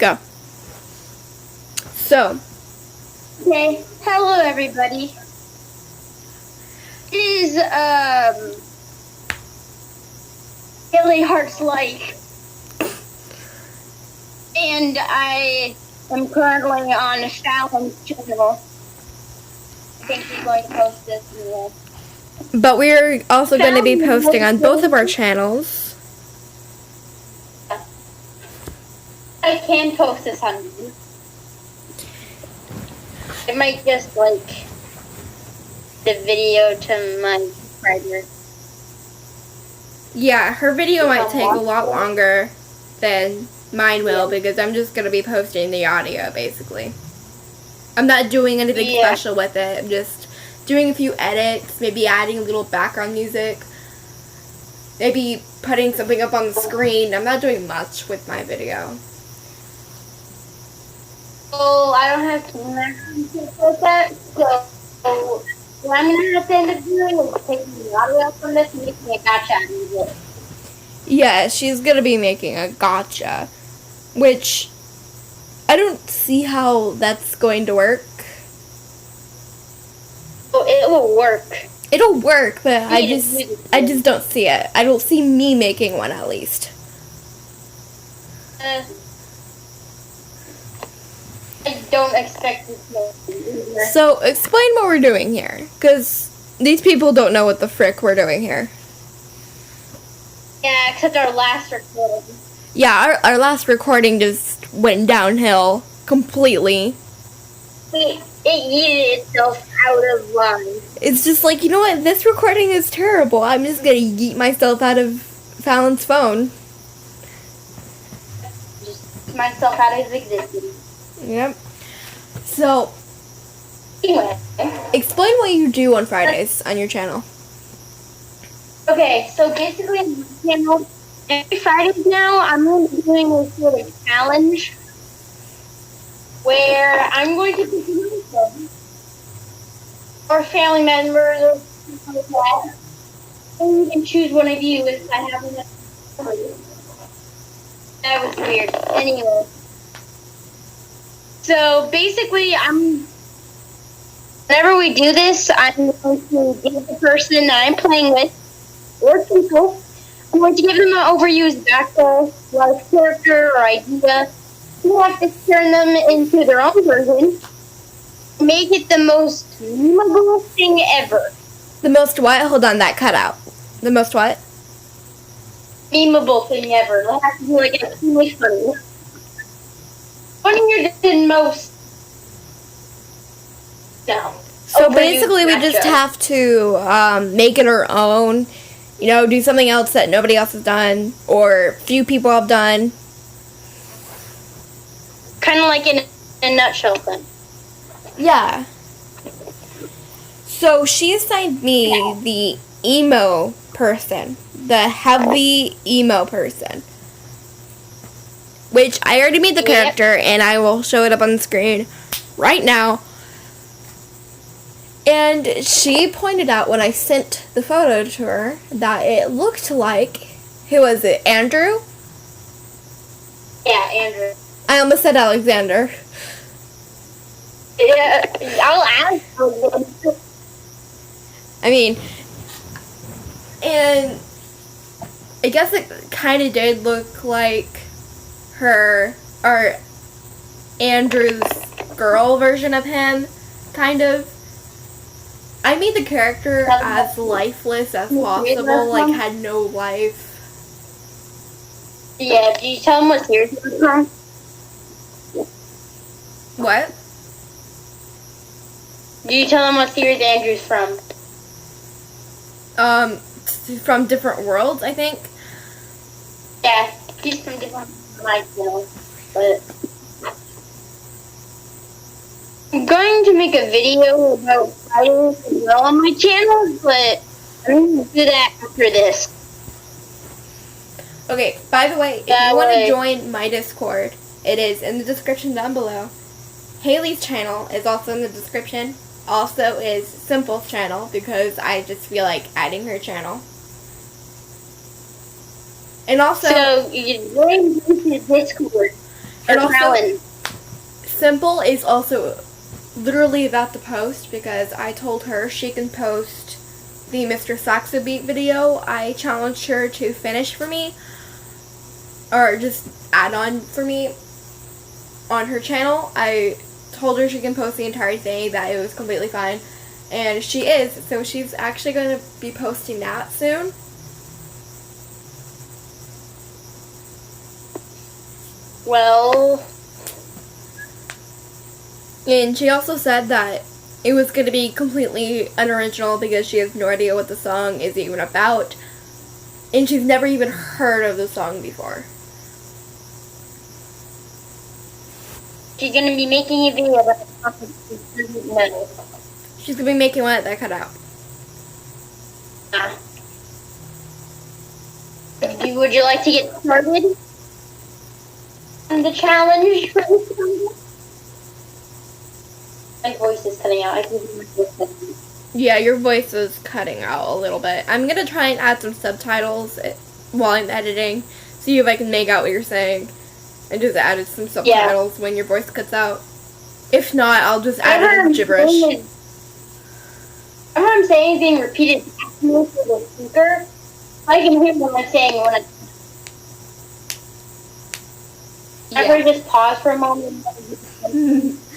go. So. Okay. Hello, everybody. It is, Billy Hearts Like. And I am currently on Fallon's channel. I think he's going to post this anyway. But we're also going to be posting on both of our channels. I can post this on YouTube. It might just, like, the video to my subscriber. Yeah, her video might take a lot longer than mine will because I'm just going to be posting the audio, basically. I'm not doing anything special with it. I'm just doing a few edits, maybe adding a little background music, maybe putting something up on the screen. I'm not doing much with my video. Oh, I don't have camera like that, so what I'm going to have to end up doing is taking the audio from this and making a gotcha out of it. Yeah, she's going to be making a gotcha, which I don't see how that's going to work. Oh, it will work. It'll work, but I just don't see it. I don't see me making one, at least. I don't expect it to either. So, explain what we're doing here, because these people don't know what the frick we're doing here. Yeah, except our last recording. Yeah, our last recording just went downhill completely. It yeeted itself out of line. It's just like, you know what, this recording is terrible. I'm just gonna yeet myself out of Fallon's phone. Just myself out of existence. Yep. So, Anyway. explain what you do on Fridays on your channel. Okay, so basically on my channel, every Friday now, I'm going to be doing a sort of challenge where I'm going to pick a friend or family members or something like that, and you can choose one of you if I have enough memory. That was weird. Anyway. So basically, whenever we do this, I'm going to give the person that I'm playing with, or people, I'm going to give them an overused background, life character, or idea. You have to turn them into their own version. Make it the most memorable thing ever. The most what? Hold on, that cut out. The most what? Memeable thing ever. It has to be like extremely funny. Funnier than most. No. So basically, we just have to make it our own. You know, do something else that nobody else has done, or few people have done. Kind of like in a nutshell thing. Yeah. So she assigned me the emo person, the heavy emo person, which I already made the character, and I will show it up on the screen right now. And she pointed out when I sent the photo to her that it looked like, who was it, Andrew? Yeah, Andrew. I almost said Alexander. Yeah, I'll ask for them. I mean, and I guess it kind of did look like her, or Andrew's girl version of him, kind of. I made the character as lifeless as possible, like had no life. Yeah, do you tell them what series it was from? What? Do you tell them what series Andrew's from? From different worlds, I think. Yeah, he's from different worlds, but I'm going to make a video about fighting as well on my channel, but I'm going to do that after this. Okay, by the way, if you want to join my Discord, it is in the description down below. Haley's channel is also in the description. Also is Simple's channel, because I just feel like adding her channel. And also... So, you join the Discord. And also, challenge. Simple is also literally about to post because I told her she can post the Mr. Saxo Beat video. I challenged her to finish for me, or just add on for me on her channel. I told her she can post the entire thing, that it was completely fine, and she is. So she's actually going to be posting that soon. Well, And she also said that it was going to be completely unoriginal because she has no idea what the song is even about, and she's never even heard of the song before. she's gonna be making a video about the topic she doesn't know. She's going to be making one that cut out. Would you like to get started on the challenge for this one? My voice is cutting out. I can hear my voice cutting out. Yeah, your voice is cutting out a little bit. I'm going to try and add some subtitles while I'm editing, see if I can make out what you're saying, and just add some subtitles when your voice cuts out. If not, I'll just add it in gibberish. Whenever I'm saying being repeated back to me through the speaker, I can hear what I'm saying when I ever just pause for a moment.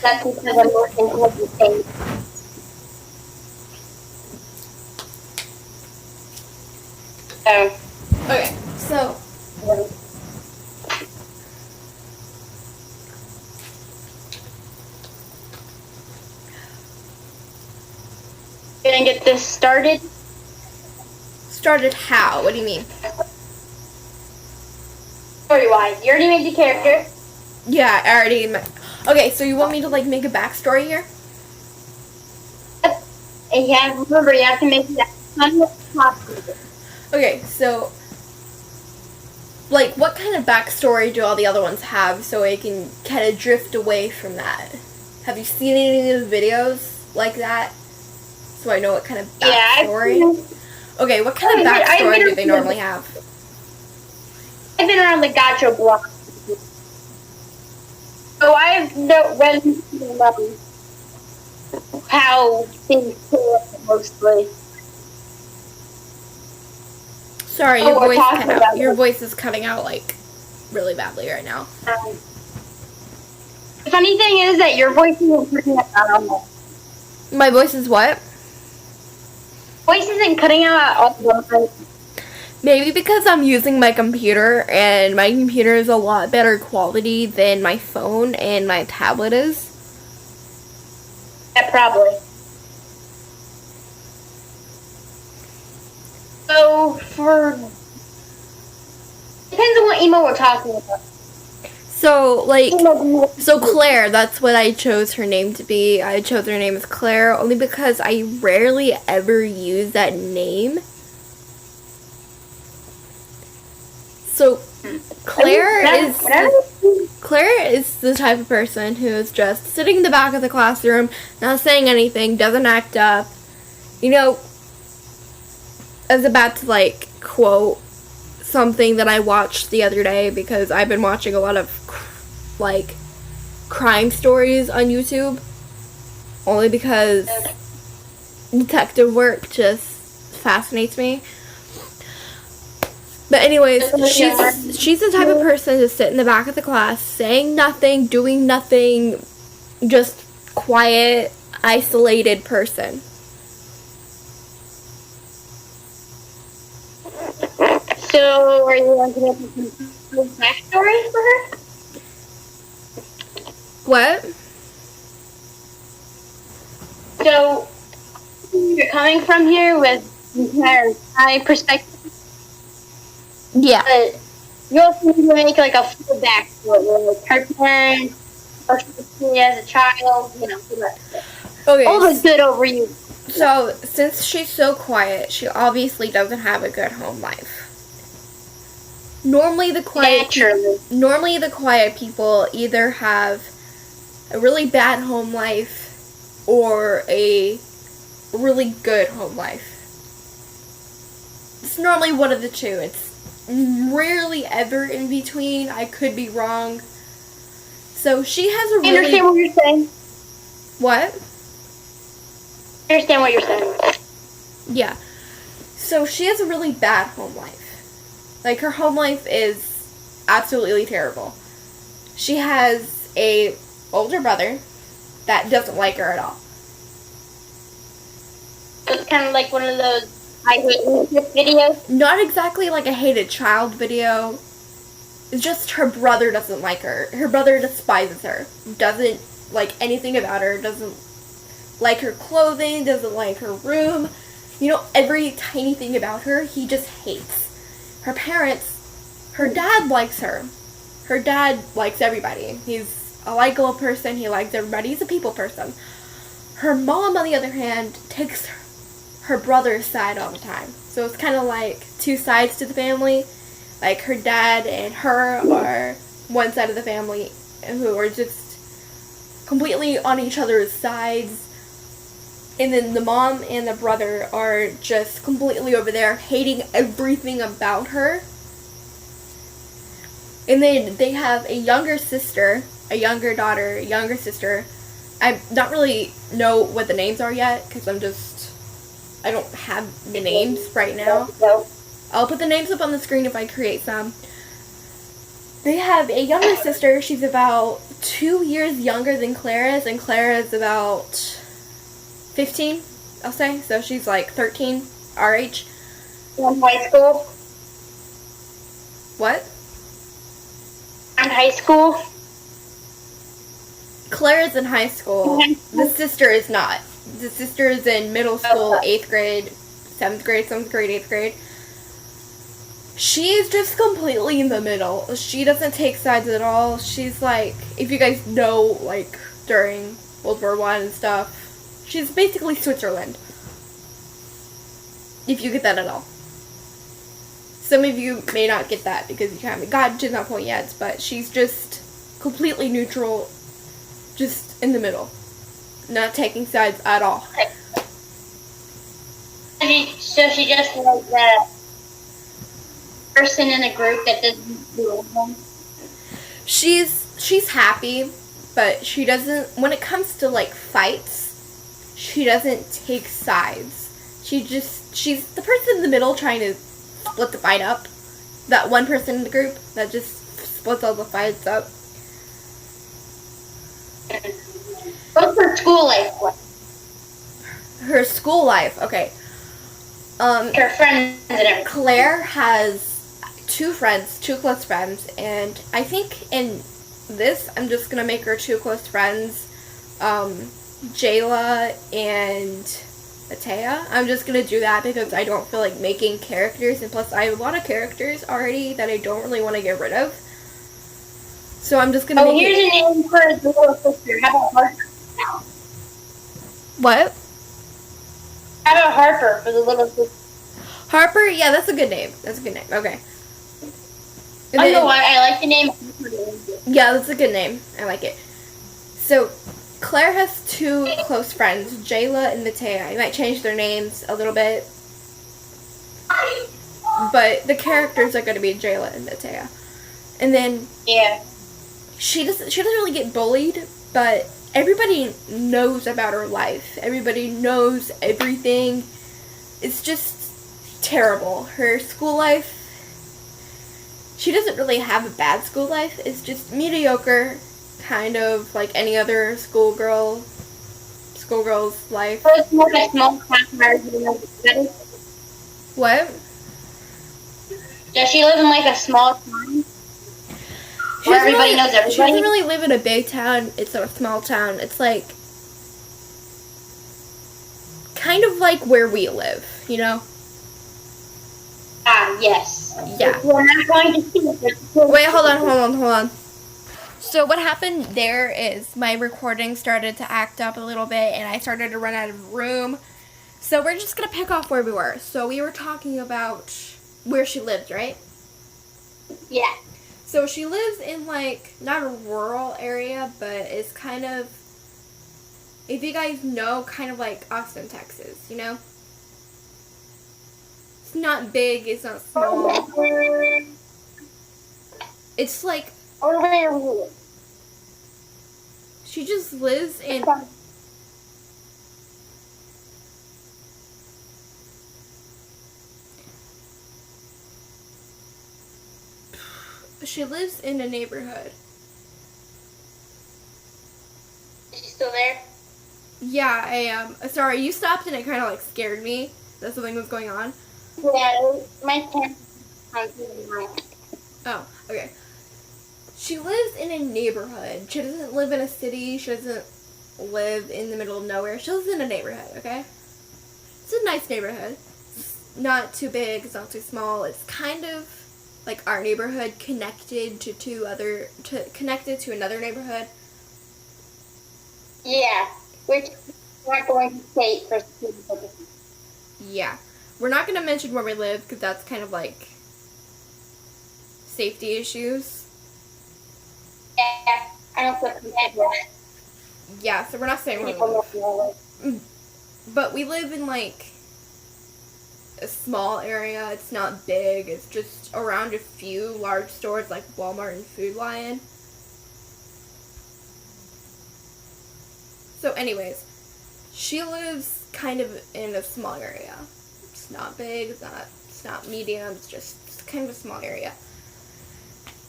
That's because I'm listening to what you're saying. Okay, so Gonna get this started. started how? What do you mean? Story-wise, you already made the character. Yeah, I already... Okay, so you want me to, like, make a backstory here? And you have, remember, you have to make that fun possible. Okay, so... Like, what kind of backstory do all the other ones have so I can kind of drift away from that? Have you seen any of the videos like that? So I know what kind of backstory? Okay, what kind of backstory do they normally have? I've been around the gacha block. So I've read how things play out mostly. Sorry, your voice cut out. Your voice is cutting out, like, really badly right now. The funny thing is that your voice isn't cutting out at all. My voice is what? Voice isn't cutting out at all. Maybe because I'm using my computer, and my computer is a lot better quality than my phone and my tablet is. Yeah, probably. So, depends on what emo we're talking about. So, like, so Claire, that's what I chose her name to be. I chose her name as Claire only because I rarely ever use that name. So, Claire is the type of person who is just sitting in the back of the classroom, not saying anything, doesn't act up. You know, I was about to, like, quote something that I watched the other day because I've been watching a lot of, like, crime stories on YouTube. Only because detective work just fascinates me. But anyways, she's the type of person to sit in the back of the class, saying nothing, doing nothing, just quiet, isolated person. So, are you going to make a backstory for her? What? So, you're coming from here with my perspective. Yeah. But you also need to make like a full backstory, like her parents, or she as a child, you know. Okay. All the good over you. So, since she's so quiet, she obviously doesn't have a good home life. Normally the quiet people either have a really bad home life or a really good home life. It's normally one of the two. It's rarely ever in between. I could be wrong. So she has a I understand what you're saying. What? I understand what you're saying. Yeah. So she has a really bad home life. Like, her home life is absolutely terrible. She has a older brother that doesn't like her at all. So it's kind of like one of those I hate this videos. Not exactly like a hated child video. It's just her brother doesn't like her. Her brother despises her. Doesn't like anything about her. Doesn't like her clothing. Doesn't like her room. You know, every tiny thing about her, he just hates. Her parents, her dad likes her. Her dad likes everybody. He's a likable person. He likes everybody. He's a people person. Her mom, on the other hand, takes her brother's side all the time. So it's kind of like two sides to the family. Like, her dad and her are one side of the family who are just completely on each other's sides. And then the mom and the brother are just completely over there, hating everything about her. And they have a younger sister, a younger daughter, a younger sister. I don't really know what the names are yet, because I don't have the names right now. I'll put the names up on the screen if I create some. They have a younger sister. She's about 2 years younger than Claire is, and Claire is about 15, I'll say. So she's like 13, our age. In high school. What? In high school. Claire is in high school. The sister is not. The sister is in middle school, 8th grade, 7th grade, 7th grade, 8th grade. She's just completely in the middle. She doesn't take sides at all. She's like, if you guys know, like, during World War I and stuff, she's basically Switzerland. If you get that at all. Some of you may not get that because you haven't gotten to that point yet, but she's just completely neutral, just in the middle. Not taking sides at all. So she just like that person in a group that doesn't do anything. She's happy, but she doesn't, when it comes to like fights, she doesn't take sides. She's the person in the middle trying to split the fight up. That one person in the group that just splits all the fights up. What's her school life like? Her school life, okay. Her friends and everything. Claire has two close friends, and I think in this, I'm just gonna make her two close friends, Jayla and Matea. I'm just gonna do that because I don't feel like making characters, and plus I have a lot of characters already that I don't really want to get rid of. So I'm just gonna make here's a name for his little sister. How about Harper? What? How about Harper for the little sister? Harper? Yeah, that's a good name. That's a good name. Okay. I don't know why I like the name. Yeah, that's a good name. I like it. So, Claire has two close friends, Jayla and Matea. I might change their names a little bit, but the characters are going to be Jayla and Matea. And then she doesn't really get bullied, but everybody knows about her life. Everybody knows everything. It's just terrible. Her school life, she doesn't really have a bad school life. It's just mediocre, kind of like any other schoolgirl's life. So it's more like a small town. What? Does she live in like a small town? Where everybody knows everybody? She doesn't really live in a big town. It's a small town. It's like kind of like where we live, you know? Yes. Yeah. We're not going to see it. Wait, hold on. So what happened there is my recording started to act up a little bit, and I started to run out of room. So we're just going to pick off where we were. So we were talking about where she lives, right? Yeah. So she lives in, like, not a rural area, but it's kind of, if you guys know, kind of like Austin, Texas, you know? It's not big, it's not small. It's like, She just lives in... She lives in a neighborhood. Is she still there? Yeah, I am. Sorry, you stopped and it kind of like scared me that something was going on. Yeah, my parents. Oh, okay. She lives in a neighborhood. She doesn't live in a city. She doesn't live in the middle of nowhere. She lives in a neighborhood, okay? It's a nice neighborhood. It's not too big. It's not too small. It's kind of like our neighborhood connected connected to another neighborhood. Yeah, which we're not going to state for security purposes. Yeah. We're not going to mention where we live because that's kind of like safety issues. Yeah, I don't feel comfortable. Yeah, so we're not saying where we People live. know. But we live in like a small area. It's not big. It's just around a few large stores like Walmart and Food Lion. So anyways, she lives kind of in a small area. It's not big, it's not medium, it's kind of a small area.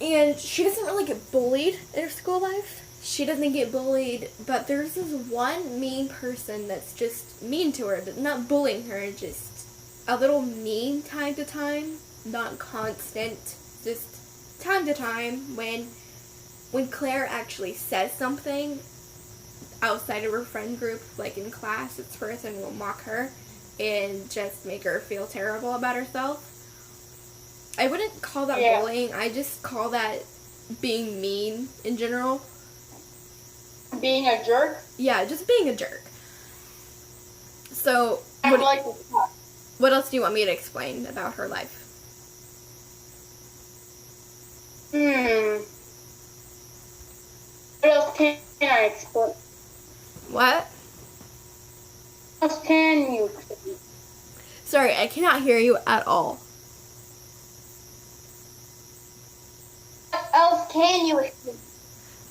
And she doesn't really get bullied in her school life. She doesn't get bullied, but there's this one mean person that's just mean to her, but not bullying her, just a little mean time to time, not constant, just time to time when Claire actually says something outside of her friend group, like in class, this person will mock her and just make her feel terrible about herself. I wouldn't call that bullying. I just call that being mean in general. Being a jerk? Yeah, just being a jerk. So, I would like to talk. What else do you want me to explain about her life? What else can I explain? What? What else can you explain? Sorry, I cannot hear you at all. What else can you explain?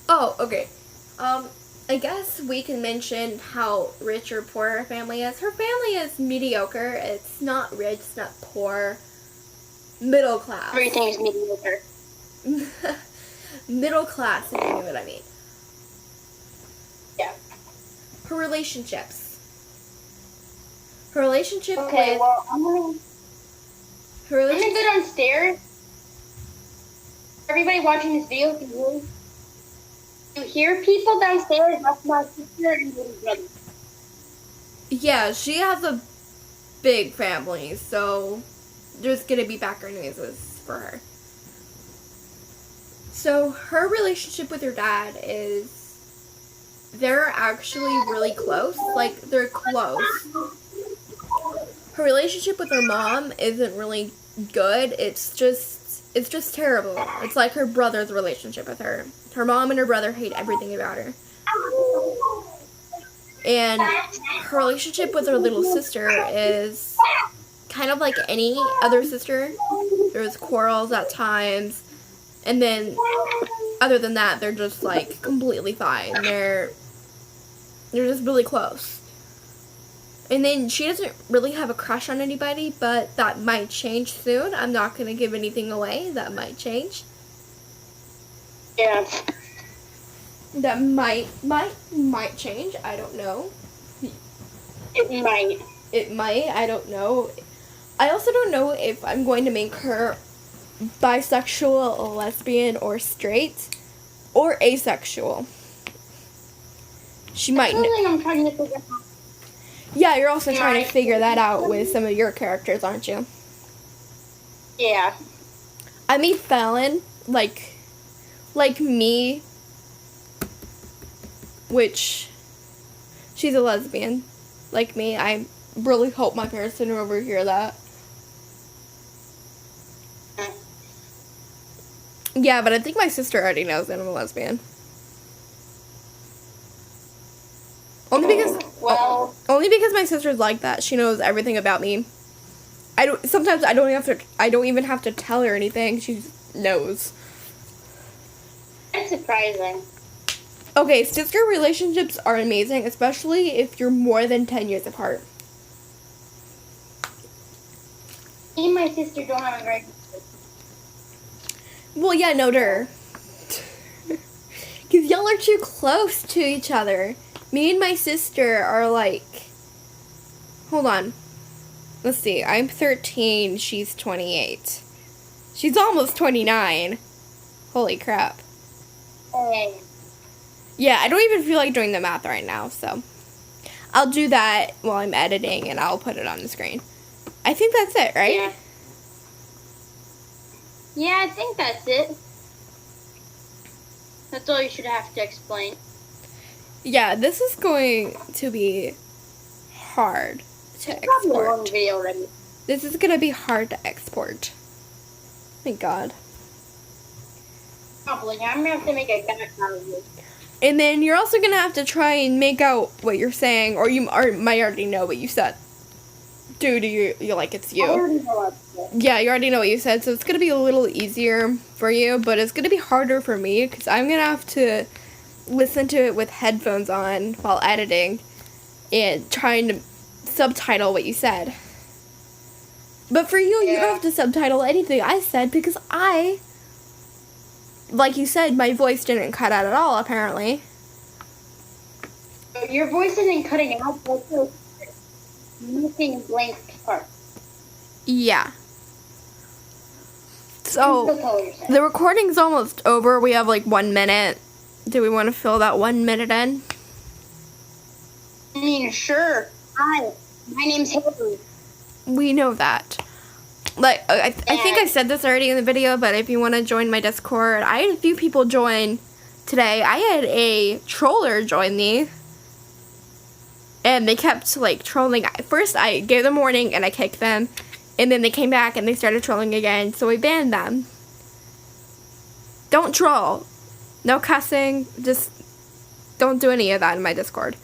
Oh, okay. I guess we can mention how rich or poor her family is. Her family is mediocre. It's not rich, it's not poor. Middle class. Everything is mediocre. Middle class, if you know what I mean. Yeah. Her relationships. Her relationship Okay, with... well, I'm gonna go downstairs. Everybody watching this video can hear. You hear people downstairs. That's my sister and little brother. Yeah, she has a big family, so there's gonna be background noises for her. So her relationship with her dad is, they're actually really close. Like, they're close. Her relationship with her mom isn't really good. It's just terrible. It's like her brother's relationship with her. Her mom and her brother hate everything about her. And her relationship with her little sister is kind of like any other sister. There's quarrels at times. And then, other than that, they're just, like, completely fine. They're just really close. And then she doesn't really have a crush on anybody, but that might change soon. I'm not going to give anything away. That might change. Yeah. That might change. I don't know. It might. It might. I don't know. I also don't know if I'm going to make her bisexual, lesbian, or straight, or asexual. She might. I'm trying to figure out. Yeah, you're also trying to figure that out with some of your characters, aren't you? Yeah. I mean, Fallon, like me, which she's a lesbian, like me. I really hope my parents didn't overhear that. Yeah, but I think my sister already knows that I'm a lesbian. Only because my sister's like that. She knows everything about me. Sometimes I don't even have to tell her anything. She knows. That's surprising. Okay, sister relationships are amazing, especially if you're more than 10 years apart. Me and my sister don't have a very good relationship. Well, yeah, no, Because y'all are too close to each other. Me and my sister are like... Hold on. Let's see. I'm 13. She's 28. She's almost 29. Holy crap. Hey. Yeah, I don't even feel like doing the math right now, so... I'll do that while I'm editing, and I'll put it on the screen. I think that's it, right? Yeah. Yeah, I think that's it. That's all you should have to explain. Yeah, this is going to be hard to It's probably a long export. video already. This is going to be hard to export. Thank God. Probably. I'm gonna have to make a background of this. And then you're also going to have to try and make out what you're saying, or you might already know what you said. Dude, you're like, it's I you. already know what to say. Yeah, you already know what you said, so it's going to be a little easier for you, but it's going to be harder for me, because I'm going to have to listen to it with headphones on while editing, and trying to subtitle what you said. But for you, you Yeah. don't have to subtitle anything I said, because like you said, my voice didn't cut out at all, apparently. Your voice isn't cutting out, but it's missing blank part. Yeah. Still So, tell what you're saying. the recording's almost over. We have like 1 minute. Do we want to fill that 1 minute in? I mean, sure. Hi, my name's Haley. We know that. Like, I think I said this already in the video, but if you want to join my Discord, I had a few people join today. I had a troller join me, and they kept, like, trolling. First, I gave them warning, and I kicked them, and then they came back, and they started trolling again, so we banned them. Don't troll. No cussing. Just don't do any of that in my Discord.